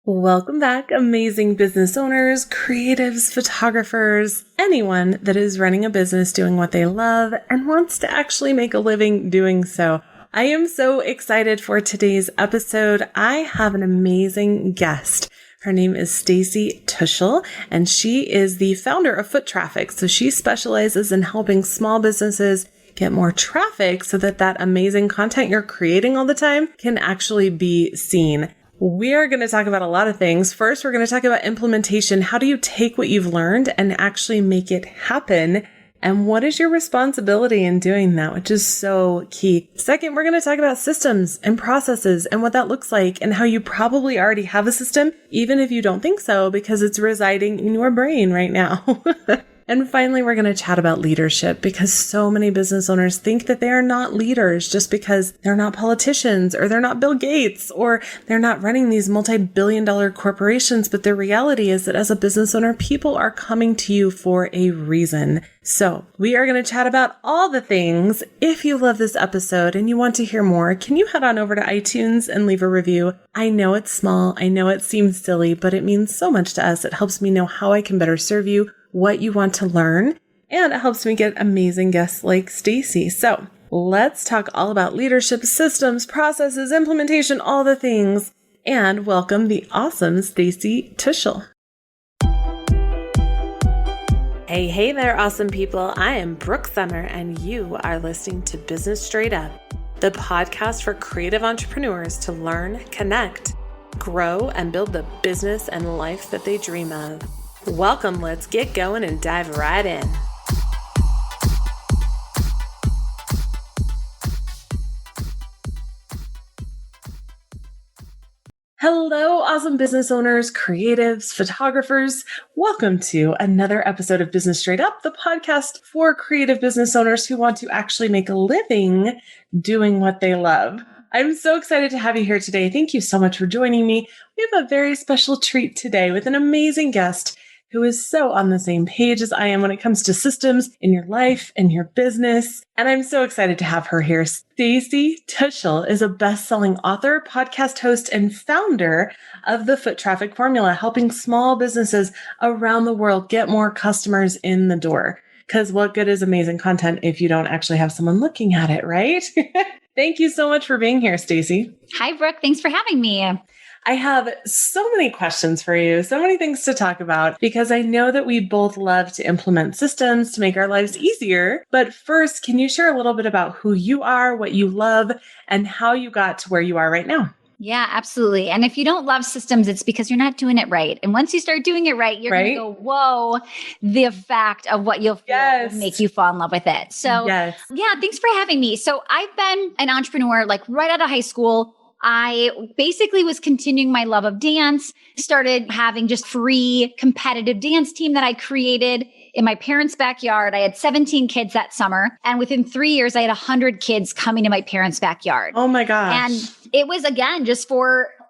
Welcome back, amazing business owners, creatives, photographers, anyone that is running a business doing what they love and wants to actually make a living doing so. I am so excited for today's episode. I have an amazing guest. Her name is Stacy Tuschl, and she is the founder of Foot Traffic. So she specializes in helping small businesses get more traffic so that that amazing content you're creating all the time can actually be seen. We are going to talk about a lot of things. First, we're going to talk about implementation. How do you take what you've learned and actually make it happen? And what is your responsibility in doing that, which is so key. Second, we're going to talk about systems and processes and what that looks like and how you probably already have a system, even if you don't think so, because it's residing in your brain right now. And finally, we're going to chat about leadership because so many business owners think that they are not leaders just because they're not politicians or they're not Bill Gates or they're not running these multi-billion-dollar corporations. But the reality is that as a business owner, people are coming to you for a reason. So we are going to chat about all the things. If you love this episode and you want to hear more, can you head on over to iTunes and leave a review? I know it's small. I know it seems silly, but it means so much to us. It helps me know how I can better serve you, what you want to learn, and it helps me get amazing guests like Stacy. So let's talk all about leadership, systems, processes, implementation, all the things, and welcome the awesome Stacy Tuschl. Hey there, awesome people. I am Brooke Summer, and you are listening to Business Straight Up, the podcast for creative entrepreneurs to learn, connect, grow, and build the business and life that they dream of. Welcome, let's get going and dive right in. Hello, awesome business owners, creatives, photographers. Welcome to another episode of Business Straight Up, the podcast for creative business owners who want to actually make a living doing what they love. I'm so excited to have you here today. Thank you so much for joining me. We have a very special treat today with an amazing guest who is so on the same page as I am when it comes to systems in your life and your business. And I'm so excited to have her here. Stacy Tuschl is a best-selling author, podcast host, and founder of the Foot Traffic Formula, helping small businesses around the world get more customers in the door. Because what good is amazing content if you don't actually have someone looking at it, right? Thank you so much for being here, Stacy. Hi, Brooke. Thanks for having me. I have so many questions for you, so many things to talk about, because I know that we both love to implement systems to make our lives easier. But first, can you share a little bit about who you are, what you love, and how you got to where you are right now? Yeah, absolutely. And if you don't love systems, it's because you're not doing it right. And once you start doing it right, you're going to go, whoa, the fact of what you'll feel will make you fall in love with it. So yeah, thanks for having me. So I've been an entrepreneur like right out of high school. I basically was continuing my love of dance, started having just free competitive dance team that I created in my parents' backyard. I had 17 kids that summer. And within 3 years, I had 100 kids coming to my parents' backyard. Oh my gosh. And it was, again,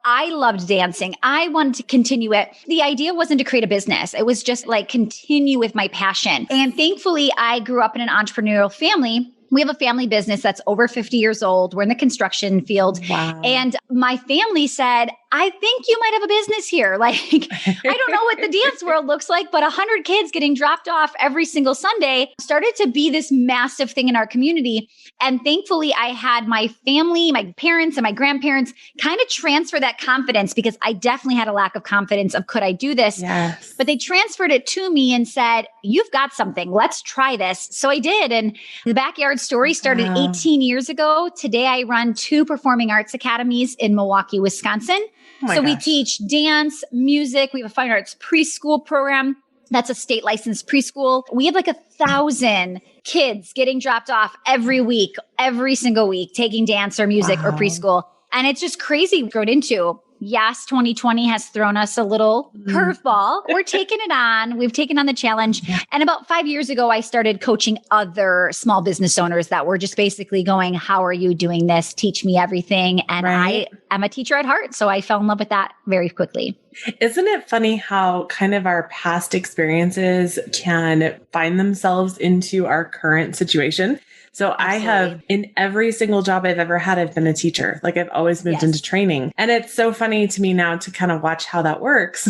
I loved dancing. I wanted to continue it. The idea wasn't to create a business. It was just like continue with my passion. And thankfully, I grew up in an entrepreneurial family. We have a family business that's over 50 years old. We're in the construction field. Wow. And my family said, I think you might have a business here. Like, I don't know what the dance world looks like, but 100 kids getting dropped off every single Sunday started to be this massive thing in our community. And thankfully, I had my family, my parents and my grandparents kind of transfer that confidence, because I definitely had a lack of confidence of, could I do this? Yes. But they transferred it to me and said, you've got something. Let's try this. So I did. And the Backyard Story started 18 years ago. Today, I run 2 performing arts academies in Milwaukee, Wisconsin. So we teach dance, music. We have a fine arts preschool program. That's a state licensed preschool. We have like 1,000 kids getting dropped off every week, every single week, taking dance or music or preschool. And it's just crazy to grow into. Yes, 2020 has thrown us a little curveball. We're taking it on. We've taken on the challenge. And about 5 years ago, I started coaching other small business owners that were just basically going, how are you doing this? Teach me everything. And I am a teacher at heart. So I fell in love with that very quickly. Isn't it funny how kind of our past experiences can find themselves into our current situation? So I have, in every single job I've ever had, I've been a teacher. Like I've always moved into training. And it's so funny to me now to kind of watch how that works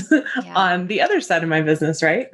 on the other side of my business, right?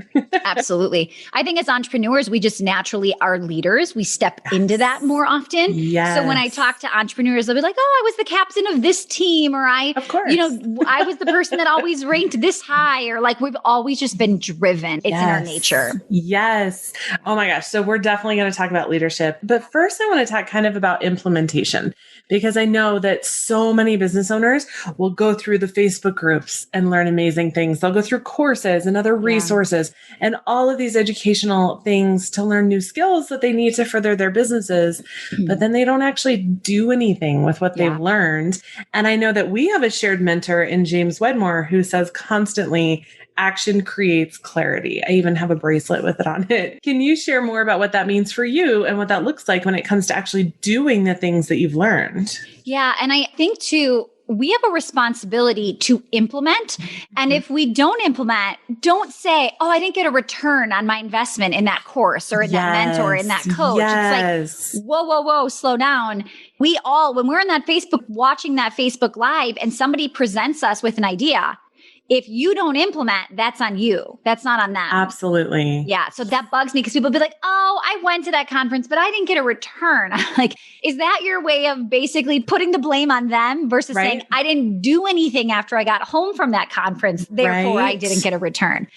Absolutely. I think as entrepreneurs, we just naturally are leaders. We step into that more often. Yes. So when I talk to entrepreneurs, they'll be like, oh, I was the captain of this team, or I was the person that always ranked this high, or like we've always just been driven. It's in our nature. Yes. Oh my gosh. So we're definitely going to talk about leadership. But first, I want to talk kind of about implementation, because I know that so many business owners will go through the Facebook groups and learn amazing things. They'll go through courses and other resources and all of these educational things to learn new skills that they need to further their businesses. But then they don't actually do anything with what they've learned. And I know that we have a shared mentor in James Wedmore who says constantly, action creates clarity. I even have a bracelet with it on it. Can you share more about what that means for you and what that looks like when it comes to actually doing the things that you've learned? Yeah. And I think too, we have a responsibility to implement. And if we don't implement, don't say, oh, I didn't get a return on my investment in that course or in that mentor, in that coach. It's like, whoa, slow down. We all, when we're in that Facebook, watching that Facebook Live and somebody presents us with an idea, if you don't implement, that's on you. That's not on them. Absolutely. Yeah. So that bugs me because people be like, oh, I went to that conference, but I didn't get a return. Like, is that your way of basically putting the blame on them versus saying, I didn't do anything after I got home from that conference, therefore I didn't get a return.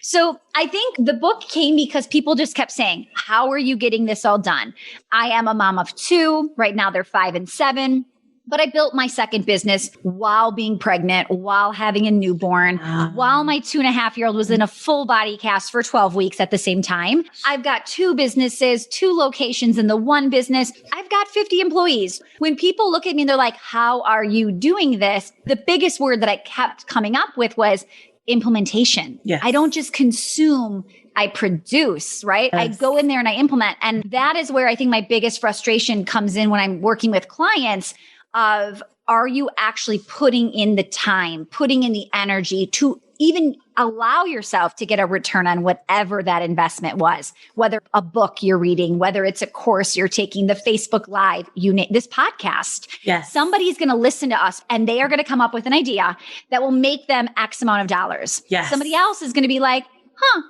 So I think the book came because people just kept saying, how are you getting this all done? I am a mom of two. Right now they're 5 and 7. But I built my second business while being pregnant, while having a newborn, while my 2.5-year-old was in a full body cast for 12 weeks at the same time. I've got 2 businesses, 2 locations in the one business. I've got 50 employees. When people look at me and they're like, how are you doing this? The biggest word that I kept coming up with was implementation. Yes. I don't just consume, I produce, right? Yes. I go in there and I implement. And that is where I think my biggest frustration comes in when I'm working with clients of, are you actually putting in the time, putting in the energy to even allow yourself to get a return on whatever that investment was, whether a book you're reading, whether it's a course you're taking, the Facebook Live, this podcast. Yes. Somebody's going to listen to us and they are going to come up with an idea that will make them X amount of dollars. Yes. Somebody else is going to be like,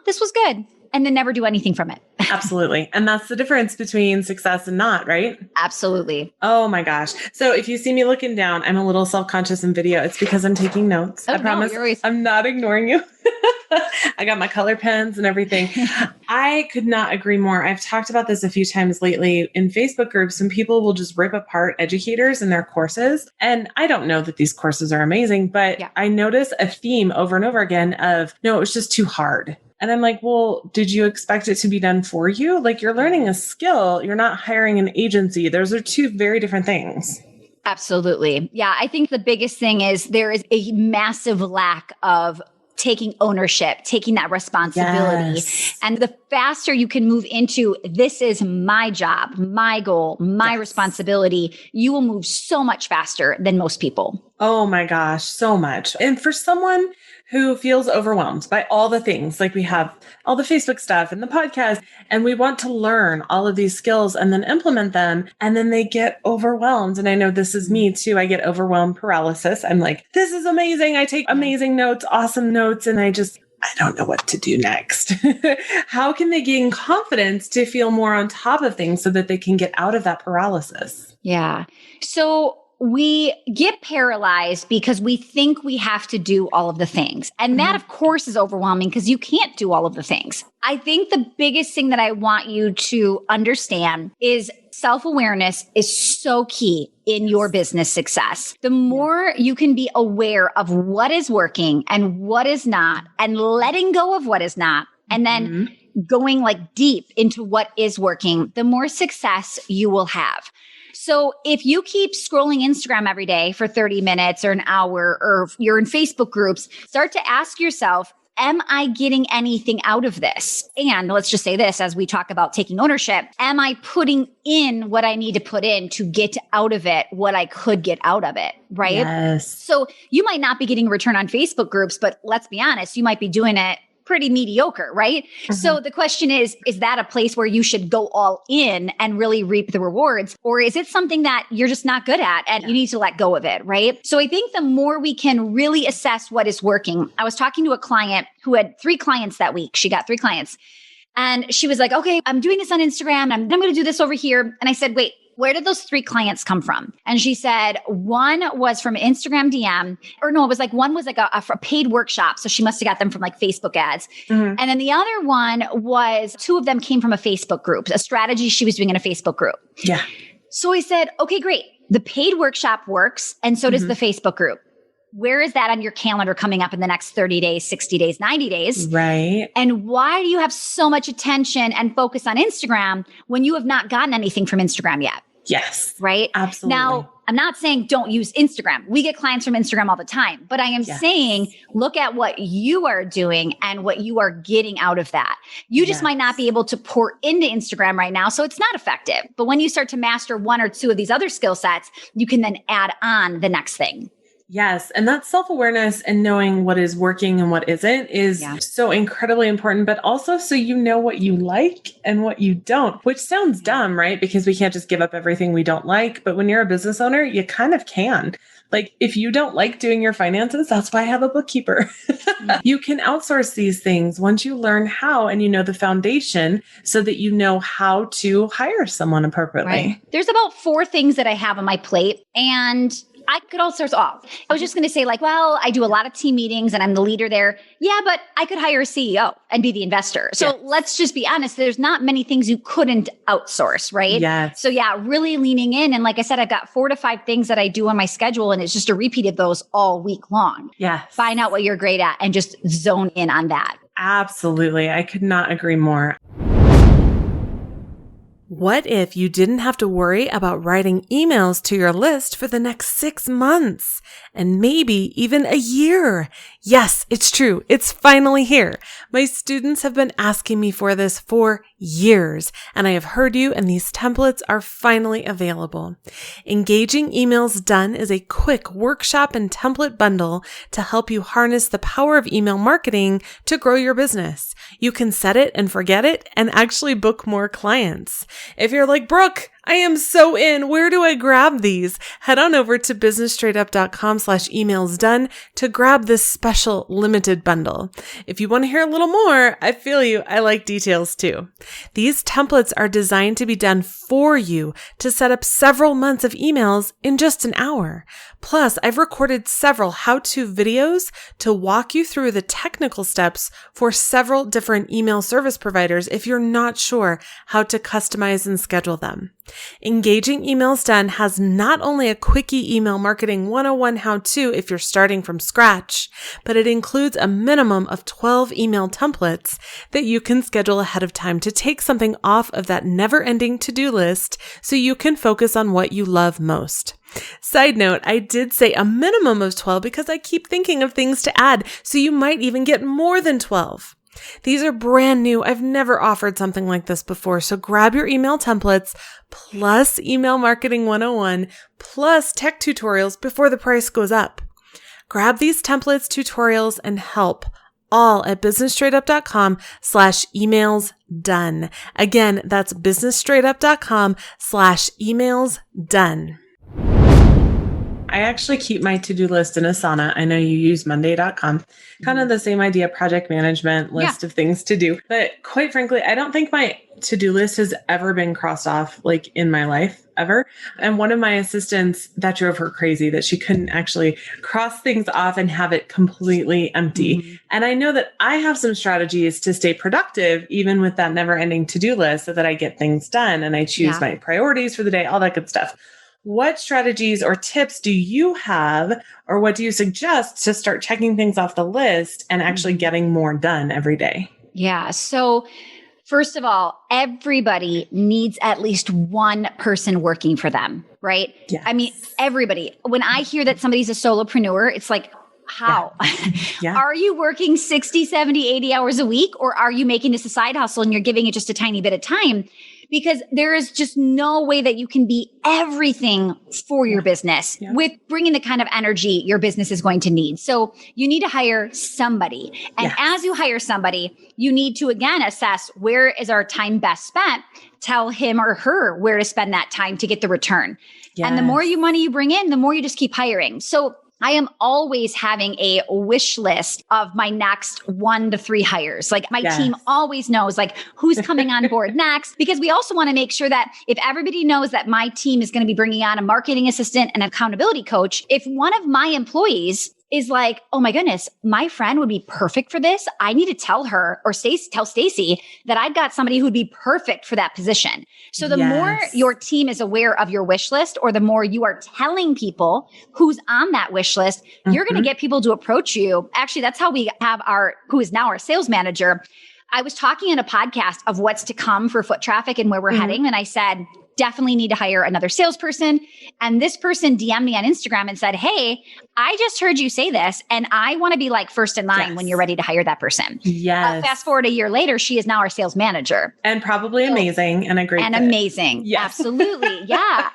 this was good. And then never do anything from it. Absolutely. And that's the difference between success and not, right? Absolutely. Oh my gosh. So if you see me looking down, I'm a little self-conscious in video. It's because I'm taking notes. I promise I'm not ignoring you. I got my color pens and everything. I could not agree more. I've talked about this a few times lately in Facebook groups, and people will just rip apart educators and their courses. And I don't know that these courses are amazing, but I notice a theme over and over again of, no, it was just too hard. And I'm like, well, did you expect it to be done for you? Like, you're learning a skill. You're not hiring an agency. Those are 2 very different things. Absolutely. Yeah. I think the biggest thing is there is a massive lack of taking ownership, taking that responsibility. Yes. And the faster you can move into, this is my job, my goal, my responsibility, you will move so much faster than most people. Oh my gosh, so much. And for someone who feels overwhelmed by all the things, like we have all the Facebook stuff and the podcast, and we want to learn all of these skills and then implement them, and then they get overwhelmed. And I know this is me too. I get overwhelmed paralysis. I'm like, this is amazing. I take amazing notes, awesome notes, and I don't know what to do next. How can they gain confidence to feel more on top of things so that they can get out of that paralysis? Yeah. So we get paralyzed because we think we have to do all of the things. And that, of course, is overwhelming because you can't do all of the things. I think the biggest thing that I want you to understand is self-awareness is so key in your business success. The more you can be aware of what is working and what is not, and letting go of what is not, and then going like deep into what is working, the more success you will have. So if you keep scrolling Instagram every day for 30 minutes or an hour, or you're in Facebook groups, start to ask yourself, am I getting anything out of this? And let's just say this, as we talk about taking ownership, am I putting in what I need to put in to get out of it what I could get out of it, right? Yes. So you might not be getting a return on Facebook groups, but let's be honest, you might be doing it pretty mediocre, right? So the question is that a place where you should go all in and really reap the rewards? Or is it something that you're just not good at and you need to let go of it, right? So I think the more we can really assess what is working. I was talking to a client who had 3 clients that week. She got 3 clients. And she was like, okay, I'm doing this on Instagram. I'm going to do this over here. And I said, wait, where did those 3 clients come from? And she said, one was from Instagram DM, or no, it was like one was like a paid workshop. So she must have got them from like Facebook ads. And then the other one was 2 of them came from a Facebook group, a strategy she was doing in a Facebook group. Yeah. So I said, okay, great. The paid workshop works. And so does the Facebook group. Where is that on your calendar coming up in the next 30 days, 60 days, 90 days? Right. And why do you have so much attention and focus on Instagram when you have not gotten anything from Instagram yet? Yes. Right? Absolutely. Now, I'm not saying don't use Instagram. We get clients from Instagram all the time, but I am saying look at what you are doing and what you are getting out of that. You just might not be able to pour into Instagram right now, so it's not effective. But when you start to master 1 or 2 of these other skill sets, you can then add on the next thing. Yes. And that self-awareness and knowing what is working and what isn't is so incredibly important, but also so you know what you like and what you don't, which sounds dumb, right? Because we can't just give up everything we don't like. But when you're a business owner, you kind of can. Like if you don't like doing your finances, that's why I have a bookkeeper. You can outsource these things once you learn how and you know the foundation so that you know how to hire someone appropriately. Right. There's about 4 things that I have on my plate, and I could outsource all. I was just going to say like, well, I do a lot of team meetings and I'm the leader there. Yeah, but I could hire a CEO and be the investor. So let's just be honest. There's not many things you couldn't outsource, right? Yes. So yeah, really leaning in. And like I said, I've got 4 to 5 things that I do on my schedule, and it's just a repeat of those all week long. Yes. Find out what you're great at and just zone in on that. Absolutely. I could not agree more. What if you didn't have to worry about writing emails to your list for the next 6 months and maybe even a year? Yes, it's true. It's finally here. My students have been asking me for this for years, and I have heard you, and these templates are finally available. Engaging Emails Done is a quick workshop and template bundle to help you harness the power of email marketing to grow your business. You can set it and forget it and actually book more clients. If you're like, Brooke, I am so in. Where do I grab these? Head on over to businessstraightedup.com/emailsdone to grab this special limited bundle. If you want to hear a little more, I feel you. I like details too. These templates are designed to be done for you to set up several months of emails in just an hour. Plus, I've recorded several how-to videos to walk you through the technical steps for several different email service providers if you're not sure how to customize and schedule them. Engaging Emails Done has not only a quickie email marketing 101 how-to if you're starting from scratch, but it includes a minimum of 12 email templates that you can schedule ahead of time to take something off of that never-ending to-do list so you can focus on what you love most. Side note, I did say a minimum of 12 because I keep thinking of things to add, so you might even get more than 12. These are brand new. I've never offered something like this before. So grab your email templates plus email marketing 101 plus tech tutorials before the price goes up. Grab these templates, tutorials, and help all at businessstraightedup.com/emailsdone. Again, that's businessstraightedup.com/emailsdone. I actually keep my to-do list in Asana. I know you use monday.com. Kind of the same idea, project management, list of things to do. But quite frankly, I don't think my to-do list has ever been crossed off like in my life ever. And one of my assistants, that drove her crazy that she couldn't actually cross things off and have it completely empty. And I know that I have some strategies to stay productive, even with that never-ending to-do list, so that I get things done and I choose my priorities for the day, all that good stuff. What strategies or tips do you have, or what do you suggest to start checking things off the list and actually getting more done every day? Yeah. So first of all, everybody needs at least one person working for them, right? Yes. I mean, everybody. When I hear that somebody's a solopreneur, it's like, how? Are you working 60, 70, 80 hours a week, or are you making this a side hustle and you're giving it just a tiny bit of time? because there is just no way that you can be everything for your business with bringing the kind of energy your business is going to need. So you need to hire somebody. And as you hire somebody, you need to again assess where is our time best spent. Tell him or her where to spend that time to get the return. And the more money you bring in, the more you just keep hiring. So I am always having a wish list of my next 1 to 3 hires. Like my team always knows like who's coming on board next, because we also want to make sure that if everybody knows that my team is going to be bringing on a marketing assistant and accountability coach, if one of my employees is like, oh my goodness, my friend would be perfect for this, I need to tell her or tell Stacy that I've got somebody who'd be perfect for that position. So the more your team is aware of your wish list, or the more you are telling people who's on that wish list, you're going to get people to approach you. Actually, that's how we have who is now our sales manager. I was talking in a podcast of what's to come for foot traffic and where we're heading. And I said, definitely need to hire another salesperson. And this person DM'd me on Instagram and said, hey, I just heard you say this, and I want to be like first in line when you're ready to hire that person. Fast forward a year later, she is now our sales manager. And probably amazing and a great fit. Amazing. Yes. Absolutely. Yeah.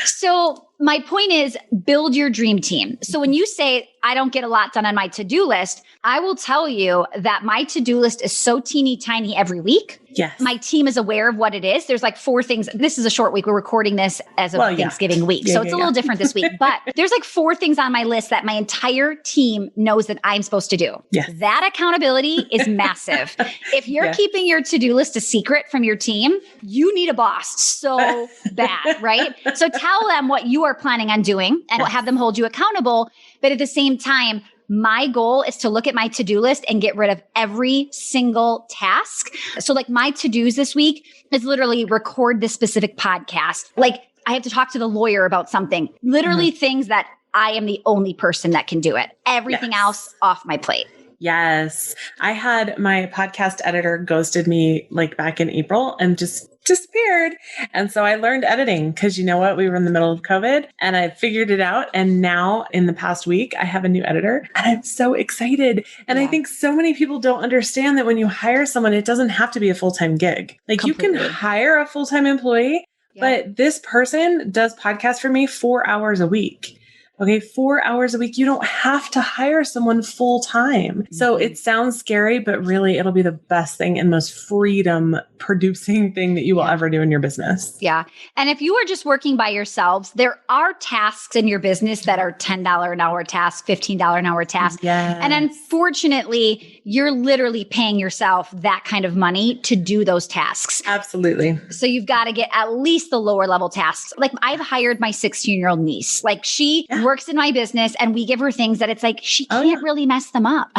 So my point is build your dream team. So when you say, I don't get a lot done on my to-do list, I will tell you that my to-do list is so teeny tiny every week. Yes. My team is aware of what it is. There's like 4 things. This is a short week. We're recording this as of Thanksgiving week. So it's a little different this week, but there's like 4 things on my list that my entire team knows that I'm supposed to do. Yes. That accountability is massive. If you're keeping your to-do list a secret from your team, you need a boss so bad, right? So tell them what you are planning on doing and have them hold you accountable. But at the same time, my goal is to look at my to-do list and get rid of every single task. So like my to-dos this week is literally record this specific podcast. Like I have to talk to the lawyer about something, literally things that I am the only person that can do it. Everything else off my plate. Yes. I had my podcast editor ghosted me like back in April and just disappeared. And so I learned editing because you know what? We were in the middle of COVID and I figured it out. And now in the past week, I have a new editor and I'm so excited. And I think so many people don't understand that when you hire someone, it doesn't have to be a full-time gig. Like you can hire a full-time employee, but this person does podcasts for me 4 hours a week. Okay, 4 hours a week. You don't have to hire someone full time. So it sounds scary, but really it'll be the best thing and most freedom producing thing that you will ever do in your business. Yeah. And if you are just working by yourselves, there are tasks in your business that are $10 an hour tasks, $15 an hour tasks. Yes. And unfortunately, you're literally paying yourself that kind of money to do those tasks. Absolutely. So you've got to get at least the lower level tasks. Like I've hired my 16-year-old niece. Like she works in my business and we give her things that it's like, she can't really mess them up.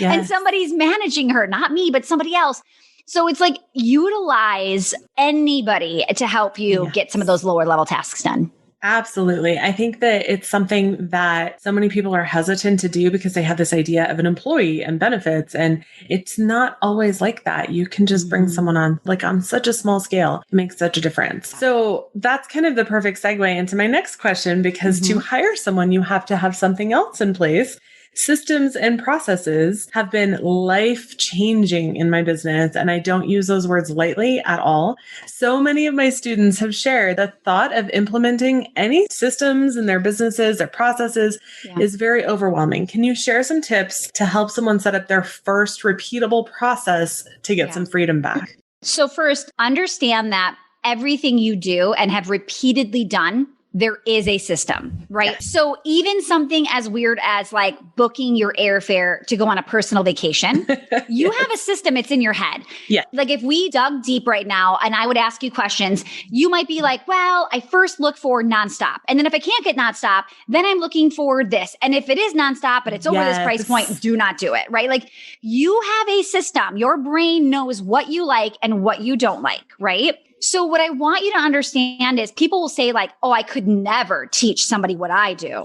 And somebody's managing her, not me, but somebody else. So it's like utilize anybody to help you get some of those lower level tasks done. Absolutely. I think that it's something that so many people are hesitant to do because they have this idea of an employee and benefits. And it's not always like that. You can just bring someone on like on such a small scale. It makes such a difference. So that's kind of the perfect segue into my next question, because to hire someone, you have to have something else in place. Systems and processes have been life-changing in my business, and I don't use those words lightly at all. So many of my students have shared the thought of implementing any systems in their businesses, their processes is very overwhelming. Can you share some tips to help someone set up their first repeatable process to get some freedom back? So first, understand that everything you do and have repeatedly done, there is a system, right? Yes. So even something as weird as like booking your airfare to go on a personal vacation, you have a system, it's in your head. Yeah. Like if we dug deep right now and I would ask you questions, you might be like, well, I first look for nonstop. And then if I can't get nonstop, then I'm looking for this. And if it is nonstop, but it's over this price point, do not do it, right? Like you have a system. Your brain knows what you like and what you don't like, right? So what I want you to understand is people will say like, oh, I could never teach somebody what I do.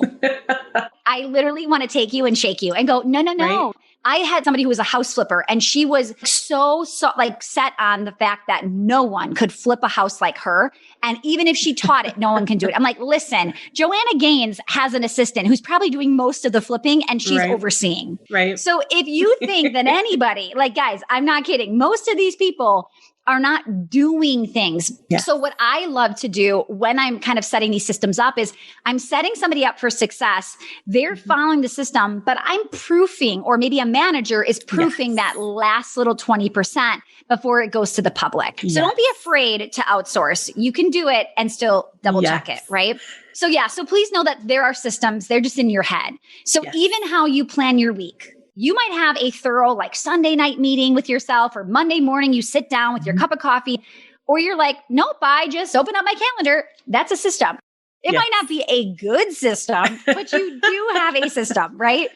I literally want to take you and shake you and go, no. Right? I had somebody who was a house flipper and she was so like set on the fact that no one could flip a house like her. And even if she taught it, no one can do it. I'm like, listen, Joanna Gaines has an assistant who's probably doing most of the flipping and she's overseeing. Right. So if you think that anybody, like guys, I'm not kidding. Most of these people are not doing things. Yes. So what I love to do when I'm kind of setting these systems up is I'm setting somebody up for success. They're following the system, but I'm proofing, or maybe a manager is proofing that last little 20% before it goes to the public. So don't be afraid to outsource. You can do it and still double check it, right? So so please know that there are systems, they're just in your head. So even how you plan your week, you might have a thorough like Sunday night meeting with yourself, or Monday morning, you sit down with your cup of coffee, or you're like, nope, I just open up my calendar. That's a system. It might not be a good system, but you do have a system, right?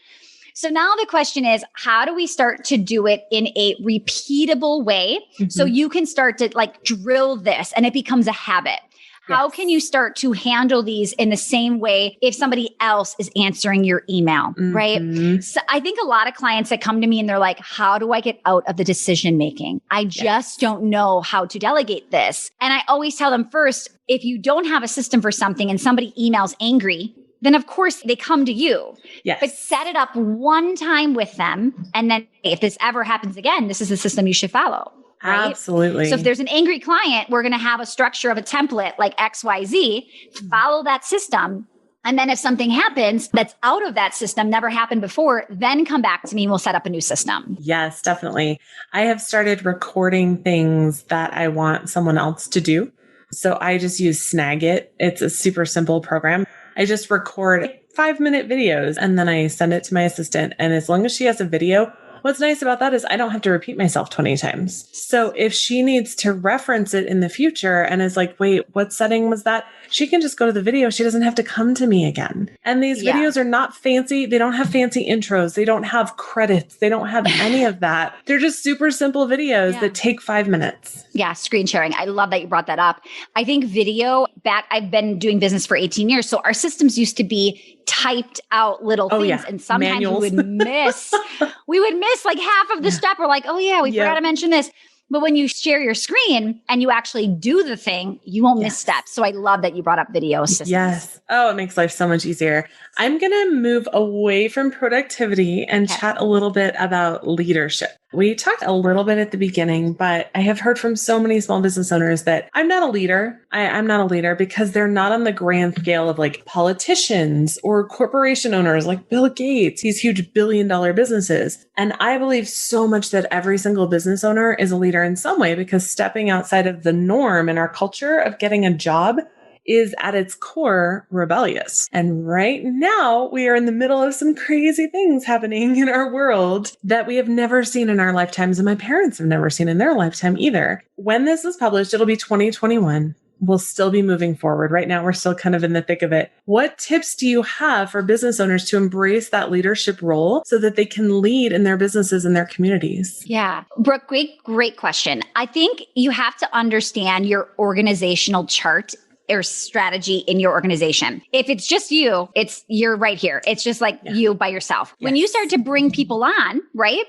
So now the question is, how do we start to do it in a repeatable way so you can start to like drill this and it becomes a habit? How can you start to handle these in the same way if somebody else is answering your email, right? So I think a lot of clients that come to me and they're like, how do I get out of the decision making? I just don't know how to delegate this. And I always tell them first, if you don't have a system for something and somebody emails angry, then of course they come to you. But set it up one time with them. And then if this ever happens again, this is the system you should follow. Right? Absolutely. So if there's an angry client, we're going to have a structure of a template like XYZ, follow that system. And then if something happens that's out of that system, never happened before, then come back to me and we'll set up a new system. Yes, definitely. I have started recording things that I want someone else to do. So I just use Snagit. It's a super simple program. I just record 5-minute videos and then I send it to my assistant. And as long as she has a video, what's nice about that is I don't have to repeat myself 20 times. So if she needs to reference it in the future and is like, wait, what setting was that? She can just go to the video. She doesn't have to come to me again. And these videos are not fancy. They don't have fancy intros. They don't have credits. They don't have any of that. They're just super simple videos that take 5 minutes. Yeah, screen sharing. I love that you brought that up. I think video I've been doing business for 18 years. So our systems used to be typed out little things. And sometimes Manuals. we would miss like half of the step. We're like, oh yeah, we forgot to mention this. But when you share your screen and you actually do the thing, you won't miss steps. So I love that you brought up video systems. Yes. Oh, it makes life so much easier. I'm going to move away from productivity and chat a little bit about leadership. We talked a little bit at the beginning, but I have heard from so many small business owners that I'm not a leader. I'm not a leader because they're not on the grand scale of like politicians or corporation owners like Bill Gates, these huge billion-dollar businesses. And I believe so much that every single business owner is a leader in some way because stepping outside of the norm in our culture of getting a job is at its core rebellious. And right now we are in the middle of some crazy things happening in our world that we have never seen in our lifetimes. And my parents have never seen in their lifetime either. When this is published, it'll be 2021. We'll still be moving forward. Right now, we're still kind of in the thick of it. What tips do you have for business owners to embrace that leadership role so that they can lead in their businesses and their communities? Yeah. Brooke, great question. I think you have to understand your organizational chart or strategy in your organization. If it's just you're right here. It's just like you by yourself. When you start to bring people on, right?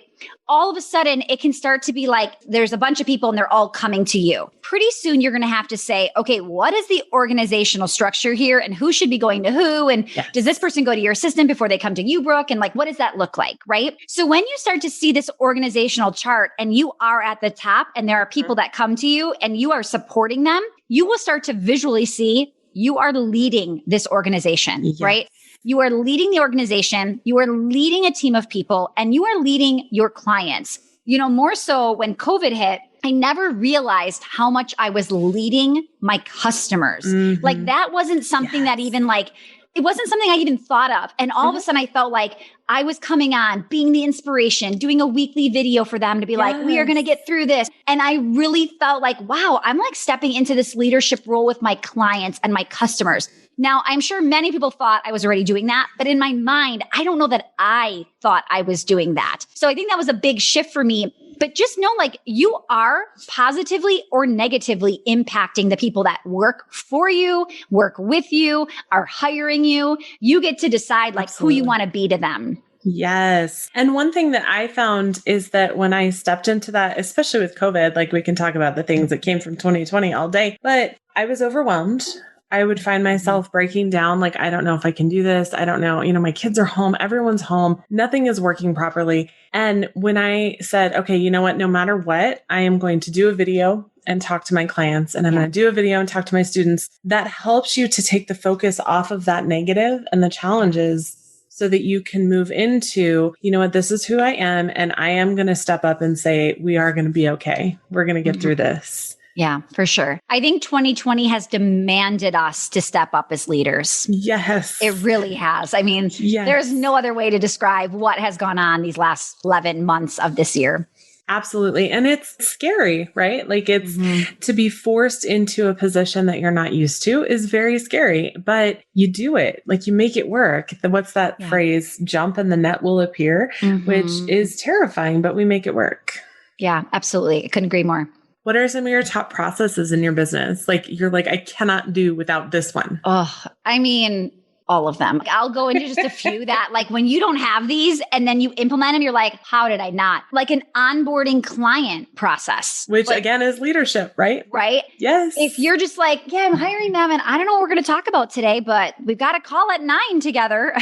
All of a sudden it can start to be like, there's a bunch of people and they're all coming to you. Pretty soon you're going to have to say, okay, what is the organizational structure here and who should be going to who? And does this person go to your assistant before they come to you, Brooke? And like, what does that look like? Right? So when you start to see this organizational chart and you are at the top and there are people that come to you and you are supporting them, you will start to visually see you are leading this organization, right? You are leading the organization, you are leading a team of people, and you are leading your clients. You know, more so when COVID hit, I never realized how much I was leading my customers. Like that wasn't something that even like, it wasn't something I even thought of. And all of a sudden I felt like I was coming on, being the inspiration, doing a weekly video for them to be like, we are going to get through this. And I really felt like, wow, I'm like stepping into this leadership role with my clients and my customers. Now, I'm sure many people thought I was already doing that, but in my mind, I don't know that I thought I was doing that. So I think that was a big shift for me. But just know, like, you are positively or negatively impacting the people that work for you, work with you, are hiring you. You get to decide like who you want to be to them. Yes. And one thing that I found is that when I stepped into that, especially with COVID, like we can talk about the things that came from 2020 all day, but I was overwhelmed. I would find myself breaking down. Like, I don't know if I can do this. I don't know. You know, my kids are home. Everyone's home. Nothing is working properly. And when I said, okay, you know what? No matter what, I am going to do a video and talk to my clients, and I'm going to do a video and talk to my students. That helps you to take the focus off of that negative and the challenges so that you can move into, you know what, this is who I am. And I am going to step up and say, we are going to be okay. We're going to get through this. Yeah, for sure. I think 2020 has demanded us to step up as leaders. Yes. It really has. I mean, there's no other way to describe what has gone on these last 11 months of this year. Absolutely. And it's scary, right? Like it's to be forced into a position that you're not used to is very scary, but you do it. Like you make it work. What's that phrase? Jump and the net will appear, which is terrifying, but we make it work. Yeah, absolutely. I couldn't agree more. What are some of your top processes in your business? Like you're like, I cannot do without this one. Oh, I mean, all of them. I'll go into just a few that like when you don't have these and then you implement them, you're like, how did I not? Like an onboarding client process. Which again is leadership, right? Right? Yes. If you're just like, yeah, I'm hiring them and I don't know what we're going to talk about today, but we've got a call at 9 together.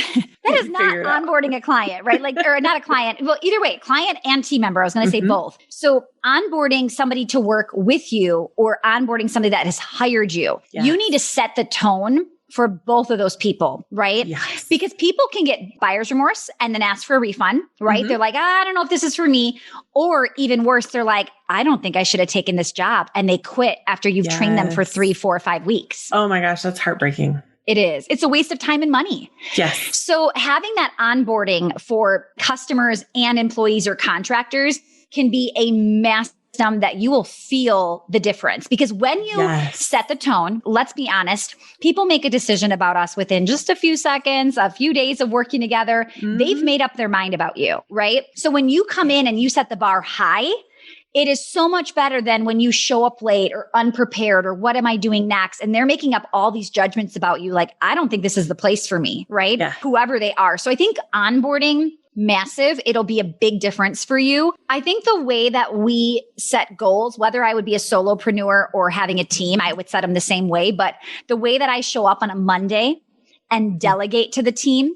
That is not onboarding a client, right? Like, or not a client. Well, either way, client and team member. I was going to say both. So onboarding somebody to work with you or onboarding somebody that has hired you, you need to set the tone for both of those people, right? Yes. Because people can get buyer's remorse and then ask for a refund, right? They're like, I don't know if this is for me. Or even worse, they're like, I don't think I should have taken this job. And they quit after you've trained them for 3, 4, 5 weeks. Oh my gosh, that's heartbreaking. It is. It's a waste of time and money. Yes. So having that onboarding for customers and employees or contractors can be a massive that you will feel the difference. Because when you set the tone, let's be honest, people make a decision about us within just a few seconds, a few days of working together. They've made up their mind about you, right? So when you come in and you set the bar high, it is so much better than when you show up late or unprepared or what am I doing next? And they're making up all these judgments about you. Like, I don't think this is the place for me, right? Yeah. Whoever they are. So I think onboarding, massive. It'll be a big difference for you. I think the way that we set goals, whether I would be a solopreneur or having a team, I would set them the same way. But the way that I show up on a Monday and delegate to the team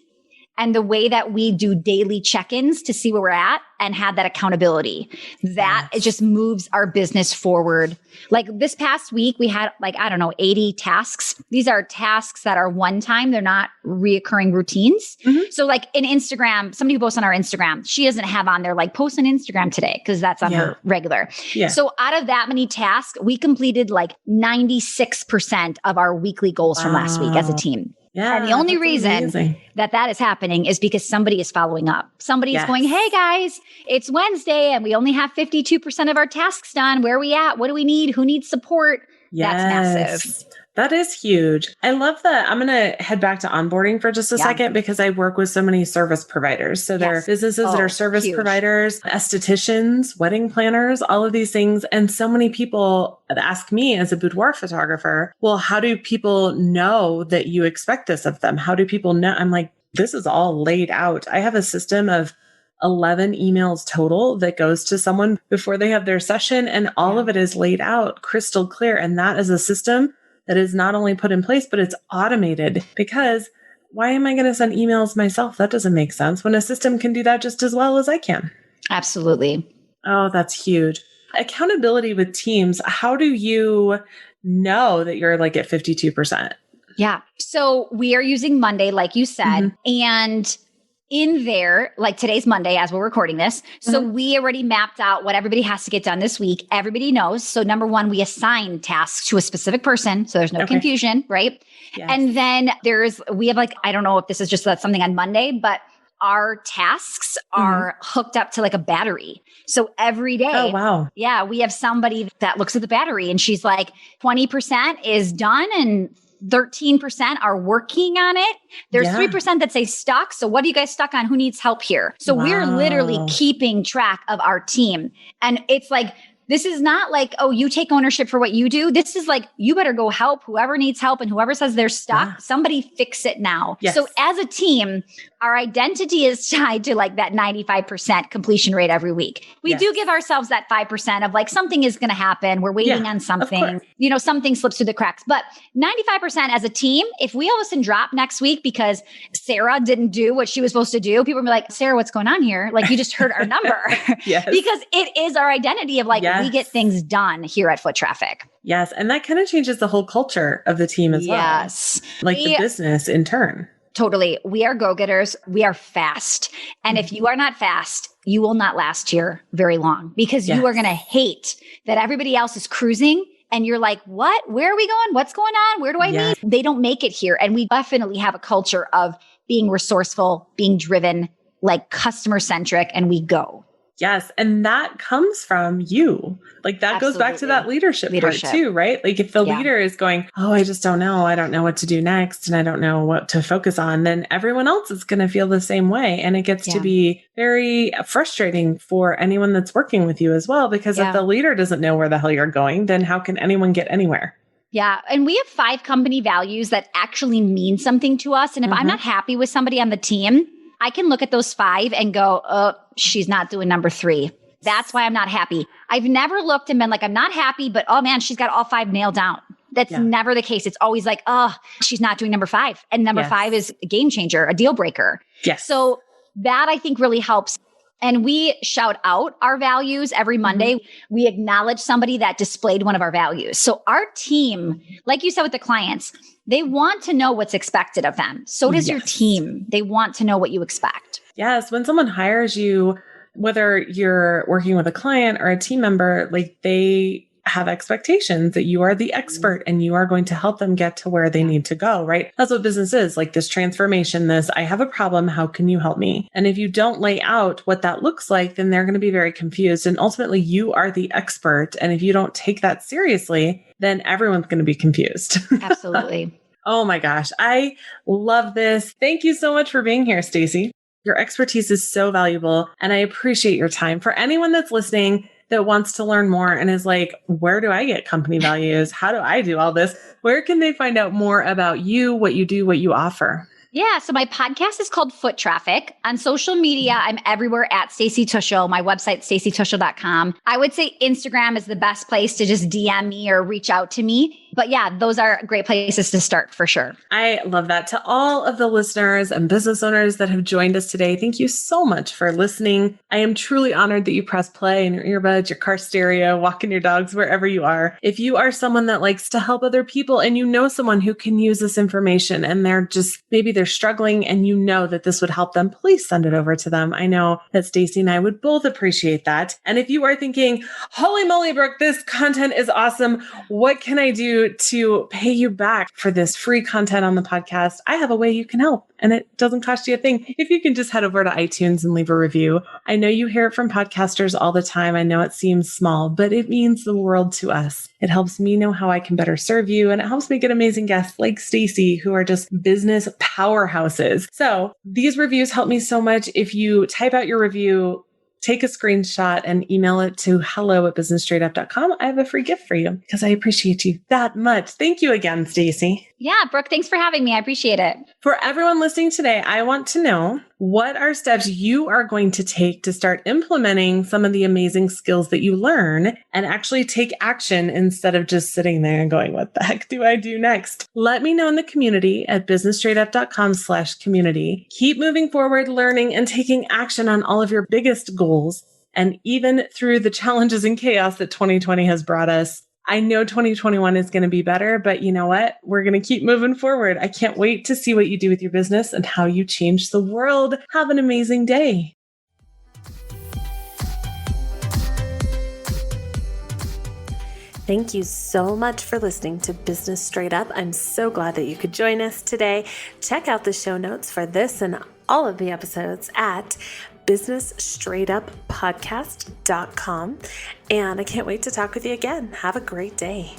and the way that we do daily check-ins to see where we're at and have that accountability, that it just moves our business forward. Like this past week, we had 80 tasks. These are tasks that are one time. They're not reoccurring routines. So like in Instagram, somebody who posts on our Instagram, she doesn't have on there like post on Instagram today because that's on her regular. So out of that many tasks, we completed like 96% of our weekly goals from last week as a team. Yeah, and the only reason that is happening is because somebody is following up. Somebody is going, hey guys, it's Wednesday and we only have 52% of our tasks done. Where are we at? What do we need? Who needs support? That's massive. That is huge. I love that. I'm going to head back to onboarding for just a second because I work with so many service providers. So there are businesses that are service providers, estheticians, wedding planners, all of these things. And so many people ask me as a boudoir photographer, well, how do people know that you expect this of them? How do people know? I'm like, this is all laid out. I have a system of 11 emails total that goes to someone before they have their session. And all of it is laid out crystal clear. And that is a system that is not only put in place, but it's automated. Because why am I going to send emails myself? That doesn't make sense when a system can do that just as well as I can. Absolutely. Oh, that's huge. Accountability with teams. How do you know that you're like at 52%? Yeah. So we are using Monday, like you said, and in there, like today's Monday as we're recording this. So we already mapped out what everybody has to get done this week. Everybody knows. So number one, we assign tasks to a specific person. So there's no confusion, right? Yes. And then we have like, I don't know if this is just something on Monday, but our tasks are hooked up to like a battery. So every day, we have somebody that looks at the battery and she's like, 20% is done and 13% are working on it. There's 3% that say stuck. So what are you guys stuck on? Who needs help here? So we're literally keeping track of our team. And it's like, this is not like, oh, you take ownership for what you do. This is like, you better go help whoever needs help and whoever says they're stuck, somebody fix it now. Yes. So as a team, our identity is tied to like that 95% completion rate every week. We do give ourselves that 5% of like, something is going to happen. We're waiting on something, something slips through the cracks, but 95% as a team, if we all of a sudden drop next week because Sarah didn't do what she was supposed to do, people will be like, Sarah, what's going on here? Like you just heard our number because it is our identity of like, we get things done here at Foot Traffic. Yes. And that kind of changes the whole culture of the team as well. Yes. Like the business in turn. Totally. We are go-getters. We are fast. And if you are not fast, you will not last here very long because you are going to hate that everybody else is cruising. And you're like, what? Where are we going? What's going on? Where do I meet? They don't make it here. And we definitely have a culture of being resourceful, being driven, like customer centric, and we go. Yes. And that comes from you. Like that goes back to that leadership part too, right? Like if the leader is going, oh, I just don't know. I don't know what to do next. And I don't know what to focus on. Then everyone else is going to feel the same way. And it gets to be very frustrating for anyone that's working with you as well. Because if the leader doesn't know where the hell you're going, then how can anyone get anywhere? Yeah. And we have 5 company values that actually mean something to us. And if I'm not happy with somebody on the team, I can look at those 5 and go, oh, she's not doing number 3. That's why I'm not happy. I've never looked and been like, I'm not happy, but oh man, she's got all 5 nailed down. That's never the case. It's always like, oh, she's not doing number 5. And number 5 is a game changer, a deal breaker. Yes. So that I think really helps. And we shout out our values every Monday. We acknowledge somebody that displayed one of our values. So our team, like you said with the clients, they want to know what's expected of them. So does your team. They want to know what you expect. Yes. When someone hires you, whether you're working with a client or a team member, like they have expectations that you are the expert and you are going to help them get to where they need to go, right? That's what business is, like this transformation, I have a problem. How can you help me? And if you don't lay out what that looks like, then they're going to be very confused. And ultimately you are the expert. And if you don't take that seriously, then everyone's going to be confused. Absolutely. Oh my gosh. I love this. Thank you so much for being here, Stacy. Your expertise is so valuable and I appreciate your time. For anyone that's listening that wants to learn more and is like, where do I get company values? How do I do all this? Where can they find out more about you, what you do, what you offer? Yeah. So my podcast is called Foot Traffic. On social media, I'm everywhere at Stacy Tuschl. My website, stacytuschl.com. I would say Instagram is the best place to just DM me or reach out to me. But yeah, those are great places to start for sure. I love that. To all of the listeners and business owners that have joined us today, thank you so much for listening. I am truly honored that you press play in your earbuds, your car stereo, walking your dogs, wherever you are. If you are someone that likes to help other people and you know someone who can use this information and maybe they're struggling and you know that this would help them, please send it over to them. I know that Stacy and I would both appreciate that. And if you are thinking, holy moly, Brooke, this content is awesome. What can I do to pay you back for this free content on the podcast? I have a way you can help and it doesn't cost you a thing. If you can just head over to iTunes and leave a review. I know you hear it from podcasters all the time. I know it seems small, but it means the world to us. It helps me know how I can better serve you. And it helps me get amazing guests like Stacy, who are just business powerhouses. So these reviews help me so much. If you type out your review, take a screenshot and email it to hello@businessstraightup.com. I have a free gift for you because I appreciate you that much. Thank you again, Stacy. Yeah, Brooke, thanks for having me. I appreciate it. For everyone listening today, I want to know, what are steps you are going to take to start implementing some of the amazing skills that you learn and actually take action instead of just sitting there and going, what the heck do I do next? Let me know in the community at businessstraightup.com/community. Keep moving forward, learning and taking action on all of your biggest goals. And even through the challenges and chaos that 2020 has brought us, I know 2021 is going to be better, but you know what? We're going to keep moving forward. I can't wait to see what you do with your business and how you change the world. Have an amazing day. Thank you so much for listening to Business Straight Up. I'm so glad that you could join us today. Check out the show notes for this and all of the episodes at businessstraightuppodcast.com. And I can't wait to talk with you again. Have a great day.